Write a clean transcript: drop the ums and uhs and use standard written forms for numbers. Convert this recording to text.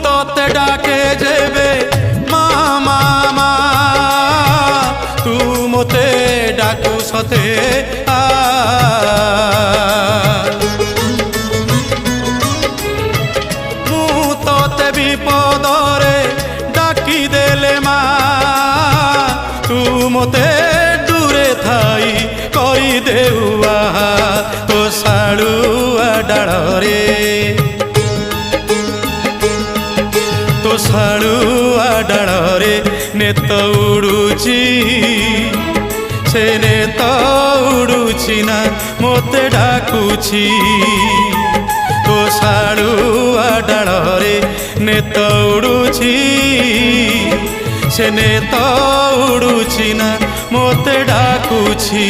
তোতে ডাকে যেবে মা মা মা তু মতে ডাকু সতে আ মু তোতে বিপদরে ডাকি দেলে মা তু মতে দূরে থাই করি দেউয়া তো শাড়ুয়া ডাଳରେ তো শাড়ুয়া ডাଳରେ নেত উড়ুছি সে নেত উড়ুছি না মতে ডাকুছি তো শাড়ুয়া ডাଳରେ নেত উড়ুছি সে নেত উড়ুছি না মতে ডাকুছি।